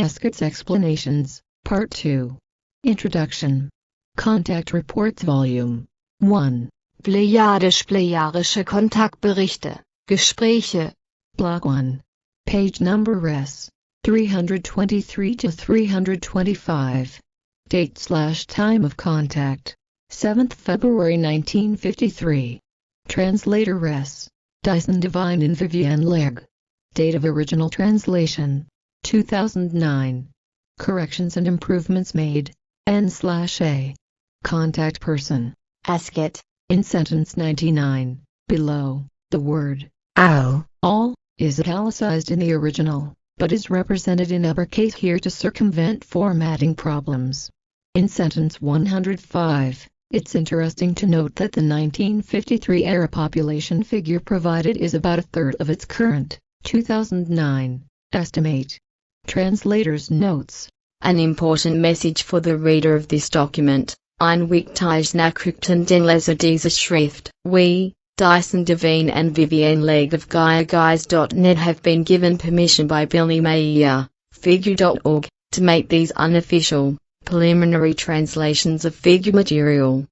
Asket's Explanations, Part 2. Introduction. Contact Reports Volume 1. Pleiadisch-Plejarische Kontaktberichte, Gespräche. Block 1. Page number res. 323 to 325. Date/time of contact. 7th February 1953. Translator res. Dyson, Devine and Vivienne Legg. Date of original translation. 2009. Corrections and improvements made. N/A. Contact person. Asket. In sentence 99, below, the word all is italicized in the original, but is represented in uppercase here to circumvent formatting problems. In sentence 105, it's interesting to note that the 1953 era population figure provided is about a third of its current, 2009, estimate. Translator's notes. An important message for the reader of this document. Eine wichtige Nachricht und diese Schrift. We, Dyson, Devine and Vivienne Legg of geopolitical.net have been given permission by Billy Mayer, figure.org, to make these unofficial, preliminary translations of figure material.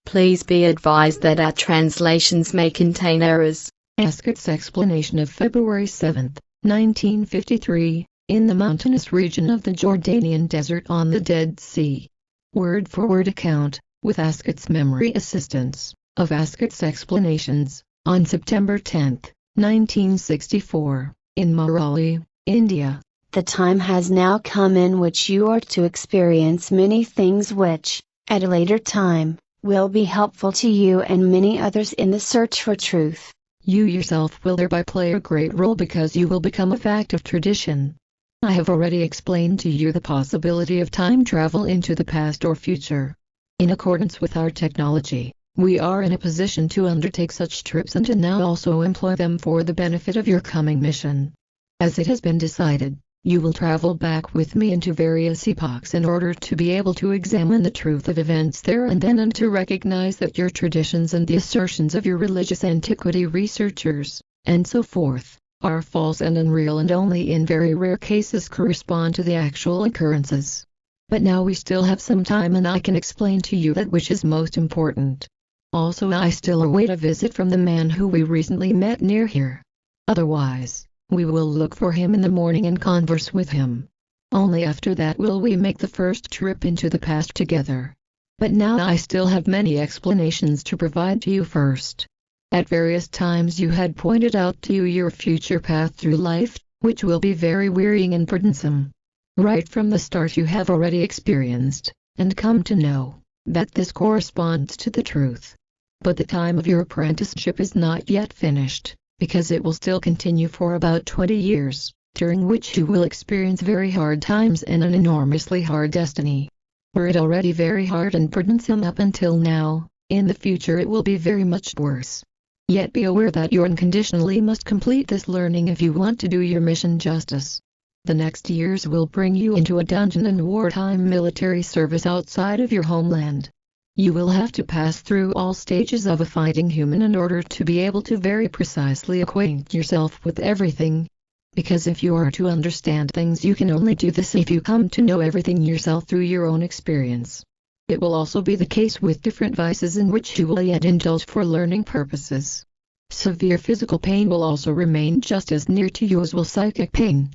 Please be advised that our translations may contain errors. Asket's explanation of February 7, 1953, in the mountainous region of the Jordanian desert on the Dead Sea. Word-for-word account, with Asket's memory assistance, of Asket's explanations, on September 10, 1964, in Morali, India. The time has now come in which you are to experience many things which, at a later time, will be helpful to you and many others in the search for truth. You yourself will thereby play a great role because you will become a fact of tradition. I have already explained to you the possibility of time travel into the past or future. In accordance with our technology, we are in a position to undertake such trips and to now also employ them for the benefit of your coming mission. As it has been decided, you will travel back with me into various epochs in order to be able to examine the truth of events there and then and to recognize that your traditions and the assertions of your religious antiquity researchers, and so forth, are false and unreal and only in very rare cases correspond to the actual occurrences. But now we still have some time and I can explain to you that which is most important. Also, I still await a visit from the man who we recently met near here. Otherwise, we will look for him in the morning and converse with him. Only after that will we make the first trip into the past together. But now I still have many explanations to provide to you first. At various times you had pointed out to you your future path through life, which will be very wearying and burdensome. Right from the start you have already experienced, and come to know, that this corresponds to the truth. But the time of your apprenticeship is not yet finished, because it will still continue for about 20 years, during which you will experience very hard times and an enormously hard destiny. Were it already very hard and burdensome up until now, in the future it will be very much worse. Yet be aware that you unconditionally must complete this learning if you want to do your mission justice. The next years will bring you into a dungeon and wartime military service outside of your homeland. You will have to pass through all stages of a fighting human in order to be able to very precisely acquaint yourself with everything. Because if you are to understand things you can only do this if you come to know everything yourself through your own experience. It will also be the case with different vices in which you will yet indulge for learning purposes. Severe physical pain will also remain just as near to you as will psychic pain.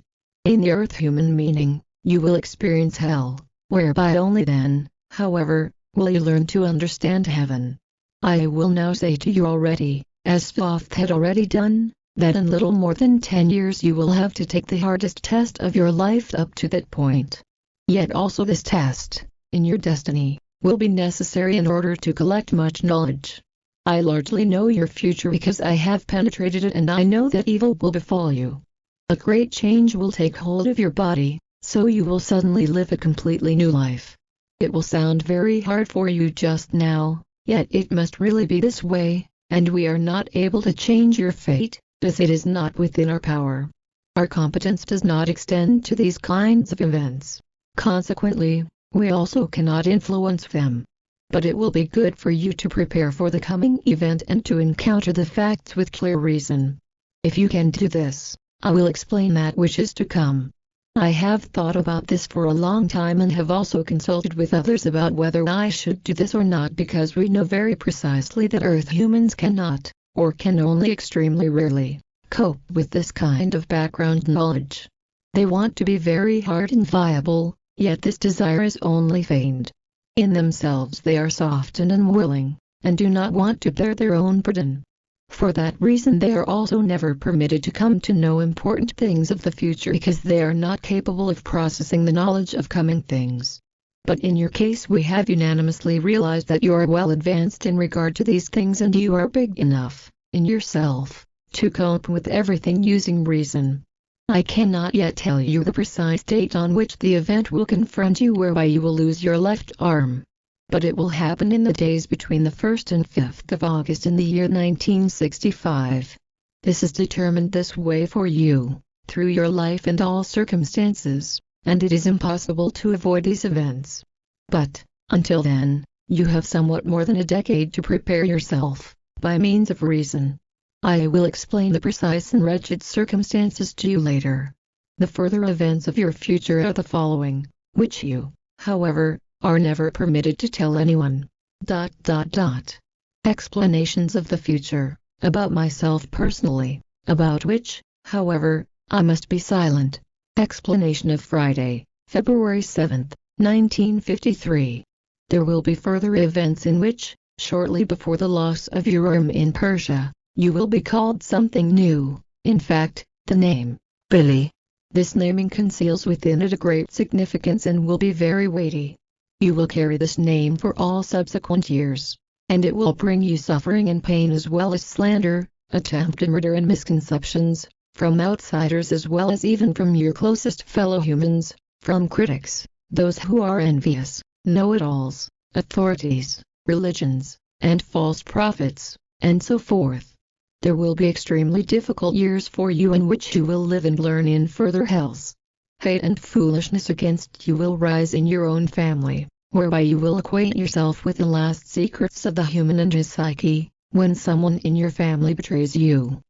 In the earth-human meaning, you will experience hell, whereby only then, however, will you learn to understand heaven. I will now say to you already, as Thoth had already done, that in little more than 10 years you will have to take the hardest test of your life up to that point. Yet also this test, in your destiny, will be necessary in order to collect much knowledge. I largely know your future because I have penetrated it and I know that evil will befall you. A great change will take hold of your body, so you will suddenly live a completely new life. It will sound very hard for you just now, yet it must really be this way, and we are not able to change your fate, as it is not within our power. Our competence does not extend to these kinds of events. Consequently, we also cannot influence them. But it will be good for you to prepare for the coming event and to encounter the facts with clear reason. If you can do this, I will explain that which is to come. I have thought about this for a long time and have also consulted with others about whether I should do this or not, because we know very precisely that Earth humans cannot, or can only extremely rarely, cope with this kind of background knowledge. They want to be very hard and viable, yet this desire is only feigned. In themselves they are soft and unwilling, and do not want to bear their own burden. For that reason they are also never permitted to come to know important things of the future, because they are not capable of processing the knowledge of coming things. But in your case we have unanimously realized that you are well advanced in regard to these things, and you are big enough, in yourself, to cope with everything using reason. I cannot yet tell you the precise date on which the event will confront you whereby you will lose your left arm. But it will happen in the days between the 1st and 5th of August in the year 1965. This is determined this way for you, through your life and all circumstances, and it is impossible to avoid these events. But, until then, you have somewhat more than a decade to prepare yourself, by means of reason. I will explain the precise and wretched circumstances to you later. The further events of your future are the following, which you, however, are never permitted to tell anyone. Explanations of the future, about myself personally, about which, however, I must be silent. Explanation of Friday, February 7, 1953. There will be further events in which, shortly before the loss of your arm in Persia, you will be called something new. In fact, the name, Billy. This naming conceals within it a great significance and will be very weighty. You will carry this name for all subsequent years, and it will bring you suffering and pain as well as slander, attempted murder and misconceptions, from outsiders as well as even from your closest fellow humans, from critics, those who are envious, know-it-alls, authorities, religions, and false prophets, and so forth. There will be extremely difficult years for you in which you will live and learn in further hells. Hate and foolishness against you will rise in your own family, whereby you will acquaint yourself with the last secrets of the human and his psyche, when someone in your family betrays you.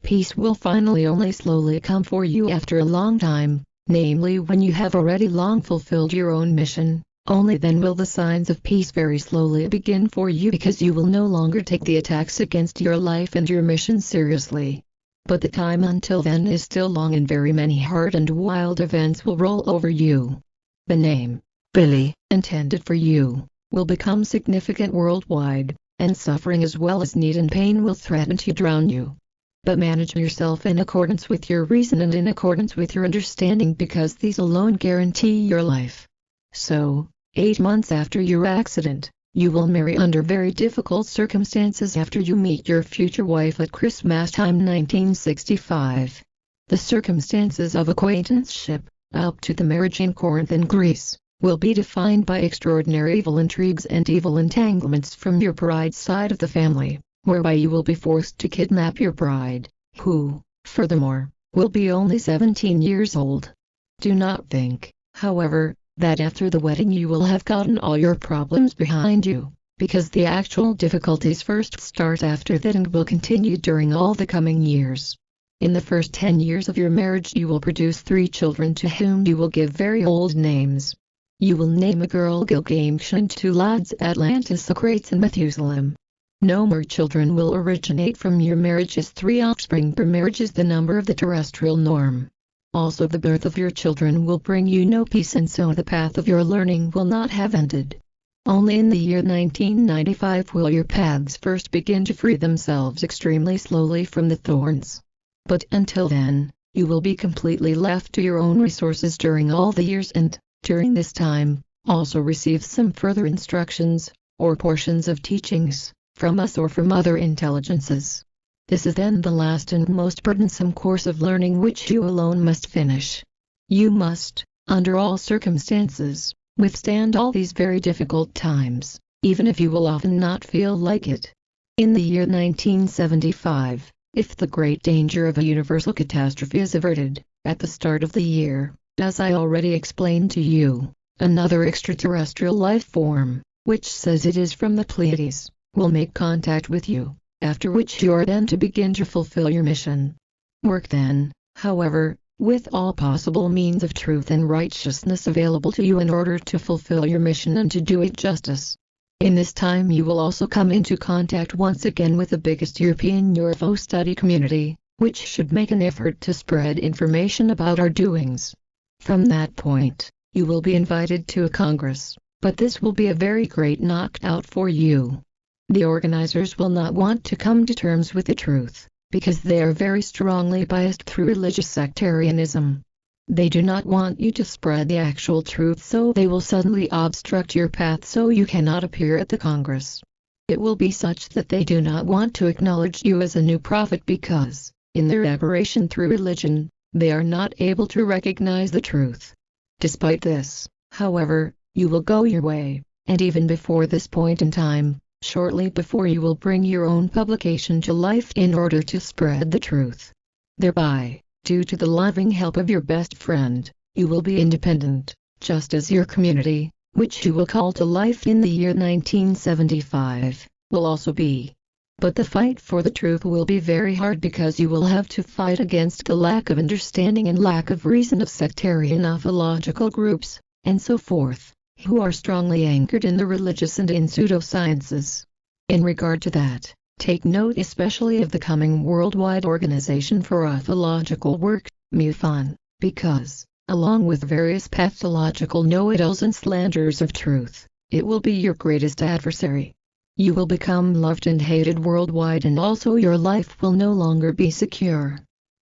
Peace will finally only slowly come for you after a long time, namely when you have already long fulfilled your own mission. Only then will the signs of peace very slowly begin for you, because you will no longer take the attacks against your life and your mission seriously. But the time until then is still long, and very many hard and wild events will roll over you. The name, Billy, intended for you, will become significant worldwide, and suffering as well as need and pain will threaten to drown you. But manage yourself in accordance with your reason and in accordance with your understanding, because these alone guarantee your life. So, 8 months after your accident, you will marry under very difficult circumstances after you meet your future wife at Christmas time 1965. The circumstances of acquaintanceship, up to the marriage in Corinth and Greece, will be defined by extraordinary evil intrigues and evil entanglements from your bride's side of the family, whereby you will be forced to kidnap your bride, who, furthermore, will be only 17 years old. Do not think, however, that after the wedding you will have gotten all your problems behind you, because the actual difficulties first start after that and will continue during all the coming years. In the first 10 years of your marriage you will produce 3 children to whom you will give very old names. You will name a girl Gilgamesh and 2 lads Atlantis, Socrates and Methuselah. No more children will originate from your marriage, as 3 offspring per marriage is the number of the terrestrial norm. Also the birth of your children will bring you no peace, and so the path of your learning will not have ended. Only in the year 1995 will your paths first begin to free themselves extremely slowly from the thorns. But until then, you will be completely left to your own resources during all the years, and, during this time, also receive some further instructions, or portions of teachings, from us or from other intelligences. This is then the last and most burdensome course of learning which you alone must finish. You must, under all circumstances, withstand all these very difficult times, even if you will often not feel like it. In the year 1975, if the great danger of a universal catastrophe is averted, at the start of the year, as I already explained to you, another extraterrestrial life form, which says it is from the Pleiades, will make contact with you, after which you are then to begin to fulfill your mission. Work then, however, with all possible means of truth and righteousness available to you in order to fulfill your mission and to do it justice. In this time you will also come into contact once again with the biggest European UFO study community, which should make an effort to spread information about our doings. From that point, you will be invited to a congress, but this will be a very great knockout for you. The organizers will not want to come to terms with the truth, because they are very strongly biased through religious sectarianism. They do not want you to spread the actual truth, so they will suddenly obstruct your path so you cannot appear at the Congress. It will be such that they do not want to acknowledge you as a new prophet because, in their aberration through religion, they are not able to recognize the truth. Despite this, however, you will go your way, and even before this point in time, shortly before you will bring your own publication to life in order to spread the truth. Thereby, due to the loving help of your best friend, you will be independent, just as your community, which you will call to life in the year 1975, will also be. But the fight for the truth will be very hard because you will have to fight against the lack of understanding and lack of reason of sectarian ufological groups, and so forth, who are strongly anchored in the religious and in pseudosciences. In regard to that, take note especially of the coming Worldwide Organization for Ufological Work, MUFON, because, along with various pathological know-it-alls and slanderers of truth, it will be your greatest adversary. You will become loved and hated worldwide, and also your life will no longer be secure.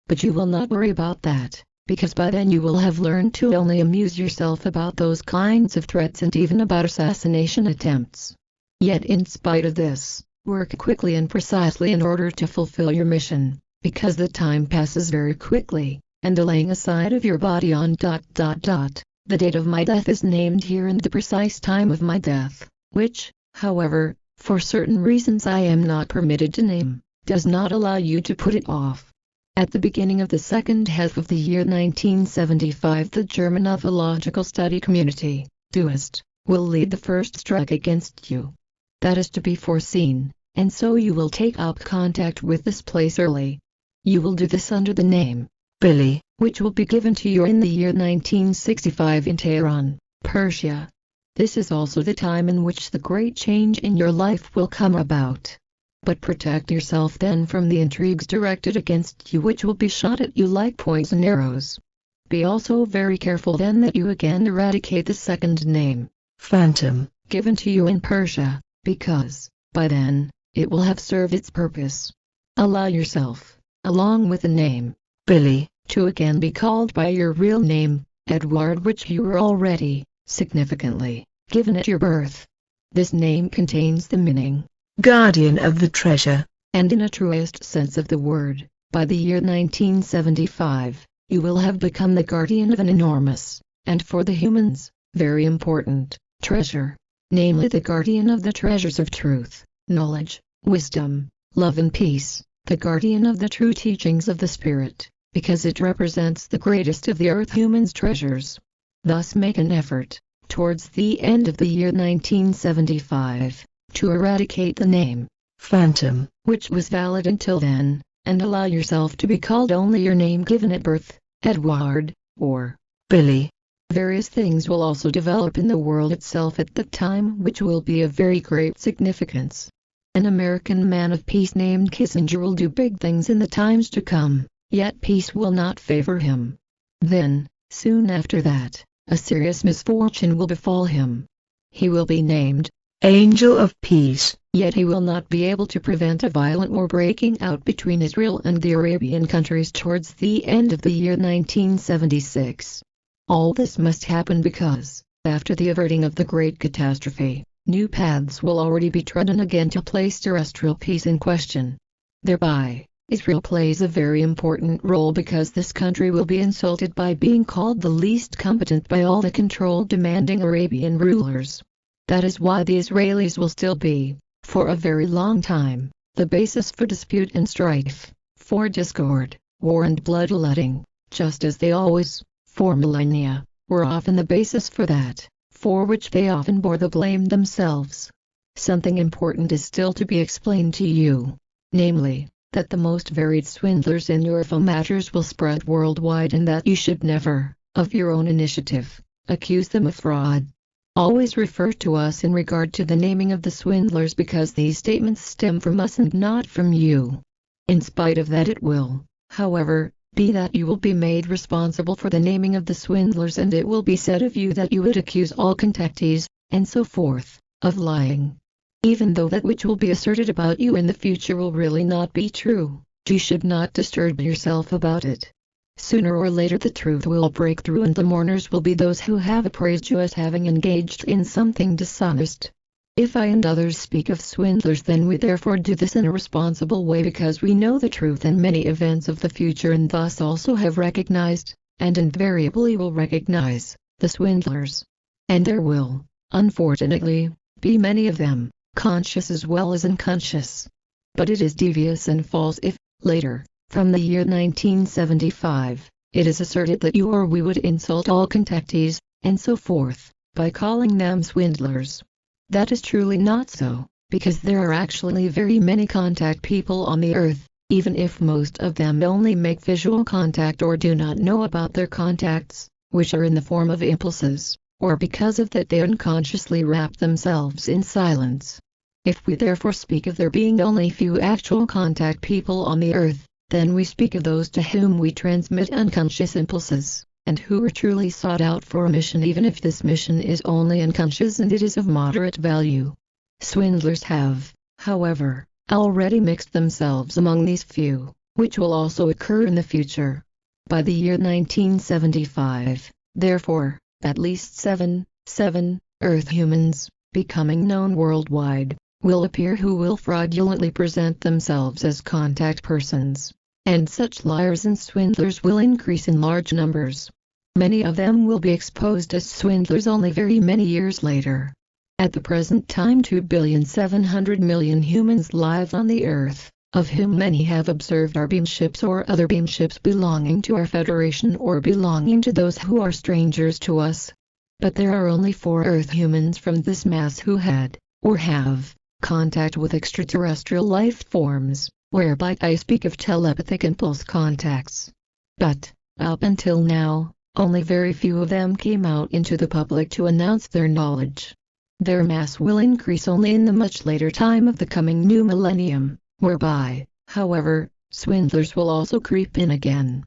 But you will not worry about that, because by then you will have learned to only amuse yourself about those kinds of threats and even about assassination attempts. Yet in spite of this, work quickly and precisely in order to fulfill your mission, because the time passes very quickly, and the laying aside of your body on ... The date of my death is named here and the precise time of my death, which, however, for certain reasons I am not permitted to name, does not allow you to put it off. At the beginning of the second half of the year 1975, the German ufological study community, DUist, will lead the first strike against you. That is to be foreseen, and so you will take up contact with this place early. You will do this under the name Billy, which will be given to you in the year 1965 in Tehran, Persia. This is also the time in which the great change in your life will come about. But protect yourself then from the intrigues directed against you which will be shot at you like poison arrows. Be also very careful then that you again eradicate the second name, Phantom, given to you in Persia, because, by then, it will have served its purpose. Allow yourself, along with the name Billy, to again be called by your real name, Edward, which you were already, significantly, given at your birth. This name contains the meaning, Guardian of the Treasure, and in a truest sense of the word, by the year 1975, you will have become the guardian of an enormous, and for the humans, very important, treasure, namely the guardian of the treasures of truth, knowledge, wisdom, love and peace, the guardian of the true teachings of the Spirit, because it represents the greatest of the earth humans' treasures. Thus make an effort, towards the end of the year 1975, to eradicate the name Phantom, which was valid until then, and allow yourself to be called only your name given at birth, Edward, or Billy. Various things will also develop in the world itself at that time which will be of very great significance. An American man of peace named Kissinger will do big things in the times to come, yet peace will not favor him. Then, soon after that, a serious misfortune will befall him. He will be named Angel of Peace, yet he will not be able to prevent a violent war breaking out between Israel and the Arabian countries towards the end of the year 1976. All this must happen because, after the averting of the great catastrophe, new paths will already be trodden again to place terrestrial peace in question. Thereby, Israel plays a very important role because this country will be insulted by being called the least competent by all the control-demanding Arabian rulers. That is why the Israelis will still be, for a very long time, the basis for dispute and strife, for discord, war and bloodletting, just as they always, for millennia, were often the basis for that, for which they often bore the blame themselves. Something important is still to be explained to you, namely, that the most varied swindlers in UFO matters will spread worldwide, and that you should never, of your own initiative, accuse them of fraud. Always refer to us in regard to the naming of the swindlers, because these statements stem from us and not from you. In spite of that, it will, however, be that you will be made responsible for the naming of the swindlers, and it will be said of you that you would accuse all contactees, and so forth, of lying. Even though that which will be asserted about you in the future will really not be true, you should not disturb yourself about it. Sooner or later the truth will break through, and the mourners will be those who have appraised you as having engaged in something dishonest. If I and others speak of swindlers, then we therefore do this in a responsible way, because we know the truth and many events of the future, and thus also have recognized, and invariably will recognize, the swindlers. And there will, unfortunately, be many of them, conscious as well as unconscious. But it is devious and false if, later, from the year 1975, it is asserted that you or we would insult all contactees, and so forth, by calling them swindlers. That is truly not so, because there are actually very many contact people on the earth, even if most of them only make visual contact or do not know about their contacts, which are in the form of impulses, or because of that they unconsciously wrap themselves in silence. If we therefore speak of there being only few actual contact people on the earth, then we speak of those to whom we transmit unconscious impulses, and who are truly sought out for a mission, even if this mission is only unconscious and it is of moderate value. Swindlers have, however, already mixed themselves among these few, which will also occur in the future. By the year 1975, therefore, at least 7 Earth humans, becoming known worldwide, will appear who will fraudulently present themselves as contact persons, and such liars and swindlers will increase in large numbers. Many of them will be exposed as swindlers only very many years later. At the present time 2,700,000,000 humans live on the earth, of whom many have observed our beamships or other beamships belonging to our Federation or belonging to those who are strangers to us. But there are only 4 Earth humans from this mass who had, or have, contact with extraterrestrial life forms, whereby I speak of telepathic impulse contacts. But, up until now, only very few of them came out into the public to announce their knowledge. Their mass will increase only in the much later time of the coming new millennium, whereby, however, swindlers will also creep in again.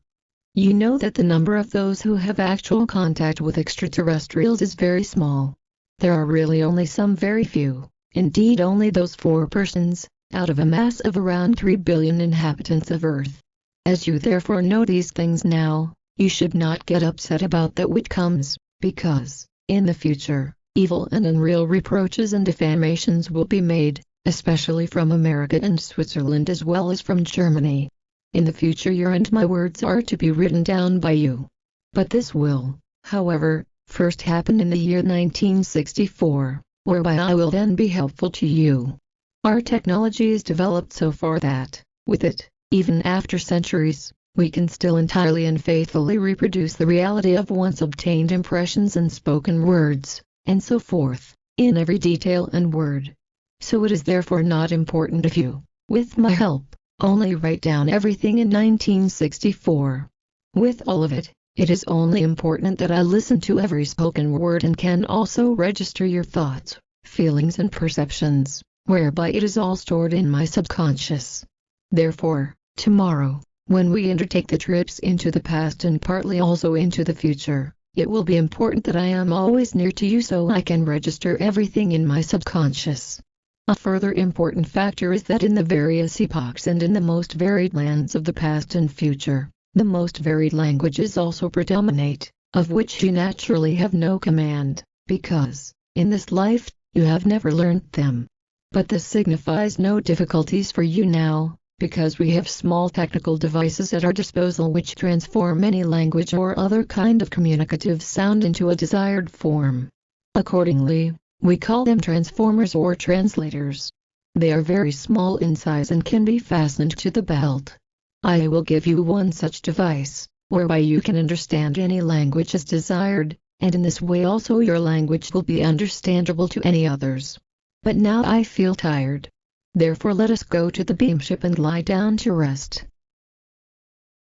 You know that the number of those who have actual contact with extraterrestrials is very small. There are really only some very few, indeed only those 4 persons, out of a mass of around 3 billion inhabitants of Earth. As you therefore know these things now, you should not get upset about that which comes, because, in the future, evil and unreal reproaches and defamations will be made, especially from America and Switzerland as well as from Germany. In the future your and my words are to be written down by you. But this will, however, first happen in the year 1964, whereby I will then be helpful to you. Our technology is developed so far that, with it, even after centuries, we can still entirely and faithfully reproduce the reality of once obtained impressions and spoken words, and so forth, in every detail and word. So it is therefore not important if you, with my help, only write down everything in 1964. With all of it, it is only important that I listen to every spoken word and can also register your thoughts, feelings and perceptions, whereby it is all stored in my subconscious. Therefore, tomorrow, when we undertake the trips into the past and partly also into the future, it will be important that I am always near to you so I can register everything in my subconscious. A further important factor is that in the various epochs and in the most varied lands of the past and future, the most varied languages also predominate, of which you naturally have no command, because, in this life, you have never learned them. But this signifies no difficulties for you now, because we have small technical devices at our disposal which transform any language or other kind of communicative sound into a desired form. Accordingly, we call them transformers or translators. They are very small in size and can be fastened to the belt. I will give you one such device, whereby you can understand any language as desired, and in this way also your language will be understandable to any others. But now I feel tired. Therefore let us go to the beamship and lie down to rest.